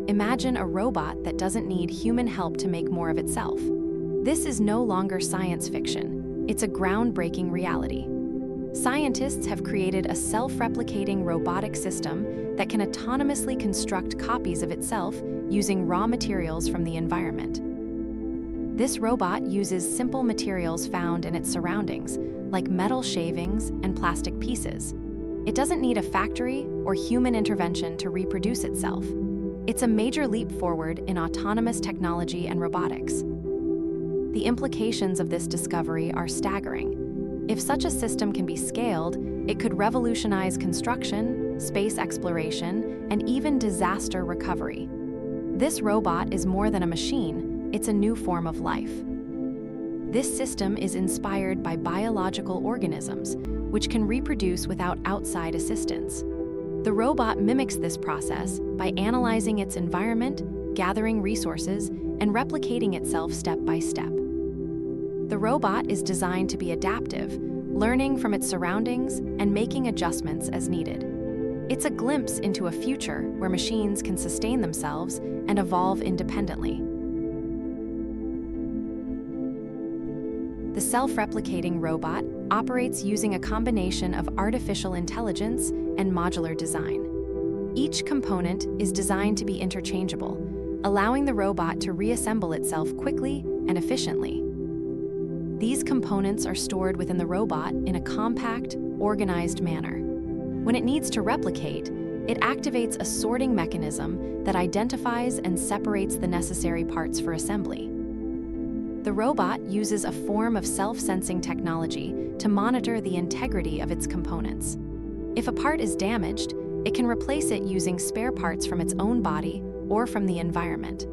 Imagine a robot that doesn't need human help to make more of itself. This is no longer science fiction. It's a groundbreaking reality. Scientists have created a self-replicating robotic system that can autonomously construct copies of itself using raw materials from the environment. This robot uses simple materials found in its surroundings, like metal shavings and plastic pieces. It doesn't need a factory or human intervention to reproduce itself. It's a major leap forward in autonomous technology and robotics. The implications of this discovery are staggering. If such a system can be scaled, it could revolutionize construction, space exploration, and even disaster recovery. This robot is more than a machine, it's a new form of life. This system is inspired by biological organisms, which can reproduce without outside assistance. The robot mimics this process by analyzing its environment, gathering resources, and replicating itself step by step. The robot is designed to be adaptive, learning from its surroundings and making adjustments as needed. It's a glimpse into a future where machines can sustain themselves and evolve independently. The self-replicating robot operates using a combination of artificial intelligence and modular design. Each component is designed to be interchangeable, allowing the robot to reassemble itself quickly and efficiently. These components are stored within the robot in a compact, organized manner. When it needs to replicate, it activates a sorting mechanism that identifies and separates the necessary parts for assembly. The robot uses a form of self-sensing technology to monitor the integrity of its components. If a part is damaged, it can replace it using spare parts from its own body or from the environment.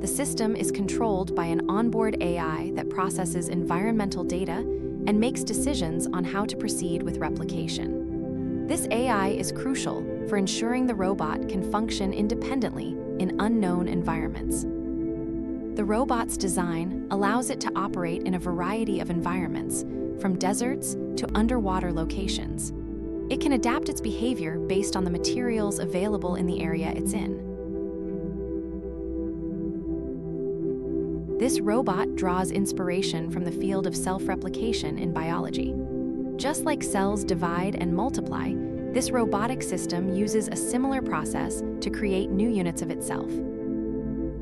The system is controlled by an onboard AI that processes environmental data and makes decisions on how to proceed with replication. This AI is crucial for ensuring the robot can function independently in unknown environments. The robot's design allows it to operate in a variety of environments, from deserts to underwater locations. It can adapt its behavior based on the materials available in the area it's in. This robot draws inspiration from the field of self-replication in biology. Just like cells divide and multiply, this robotic system uses a similar process to create new units of itself.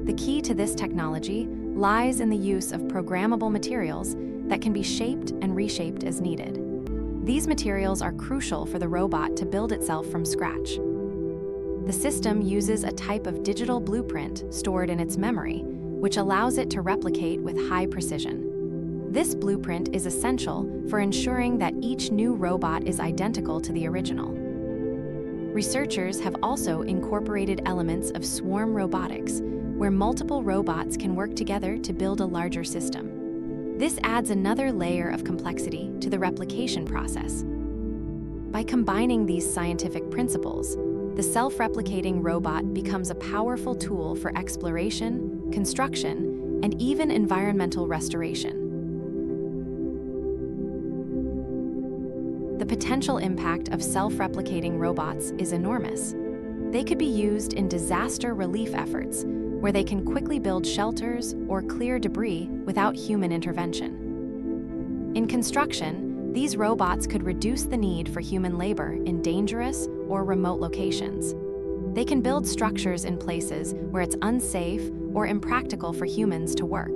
The key to this technology lies in the use of programmable materials that can be shaped and reshaped as needed. These materials are crucial for the robot to build itself from scratch. The system uses a type of digital blueprint stored in its memory, which allows it to replicate with high precision. This blueprint is essential for ensuring that each new robot is identical to the original. Researchers have also incorporated elements of swarm robotics, where multiple robots can work together to build a larger system. This adds another layer of complexity to the replication process. By combining these scientific principles, the self-replicating robot becomes a powerful tool for exploration, construction, and even environmental restoration. The potential impact of self-replicating robots is enormous. They could be used in disaster relief efforts, where they can quickly build shelters or clear debris without human intervention. In construction, these robots could reduce the need for human labor in dangerous or remote locations. They can build structures in places where it's unsafe or impractical for humans to work.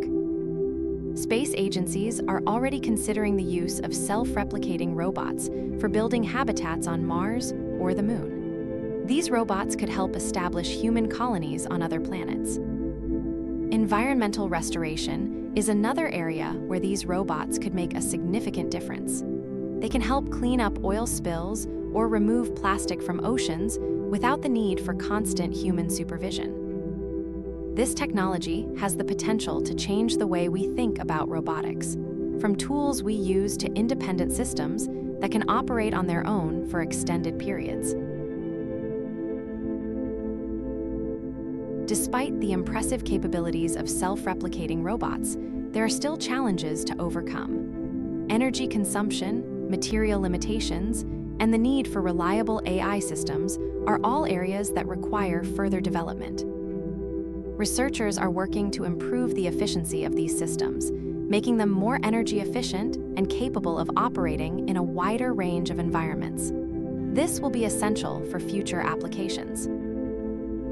Space agencies are already considering the use of self-replicating robots for building habitats on Mars or the Moon. These robots could help establish human colonies on other planets. Environmental restoration is another area where these robots could make a significant difference. They can help clean up oil spills or remove plastic from oceans without the need for constant human supervision. This technology has the potential to change the way we think about robotics, from tools we use to independent systems that can operate on their own for extended periods. Despite the impressive capabilities of self-replicating robots, there are still challenges to overcome. Energy consumption, material limitations, and the need for reliable AI systems are all areas that require further development. Researchers are working to improve the efficiency of these systems, making them more energy efficient and capable of operating in a wider range of environments. This will be essential for future applications.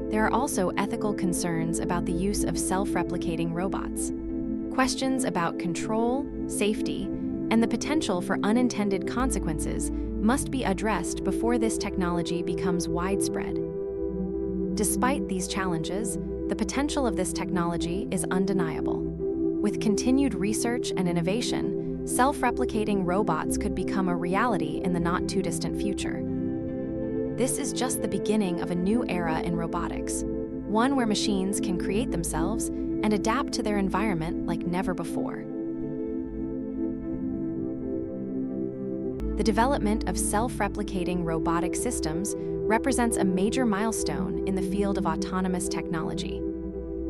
There are also ethical concerns about the use of self-replicating robots. Questions about control, safety, and the potential for unintended consequences must be addressed before this technology becomes widespread. Despite these challenges, the potential of this technology is undeniable. With continued research and innovation, self-replicating robots could become a reality in the not-too-distant future. This is just the beginning of a new era in robotics, one where machines can create themselves and adapt to their environment like never before. The development of self-replicating robotic systems represents a major milestone in the field of autonomous technology.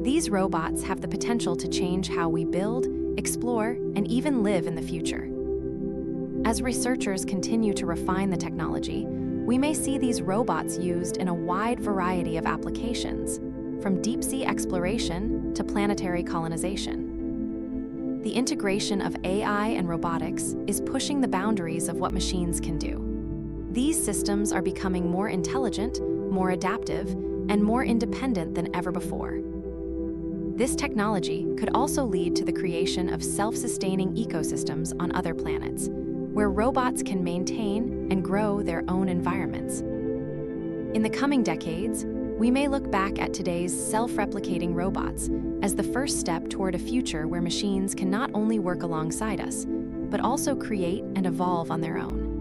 These robots have the potential to change how we build, explore, and even live in the future. As researchers continue to refine the technology, we may see these robots used in a wide variety of applications, from deep-sea exploration to planetary colonization. The integration of AI and robotics is pushing the boundaries of what machines can do. These systems are becoming more intelligent, more adaptive, and more independent than ever before. This technology could also lead to the creation of self-sustaining ecosystems on other planets, where robots can maintain and grow their own environments. In the coming decades, we may look back at today's self-replicating robots as the first step toward a future where machines can not only work alongside us, but also create and evolve on their own.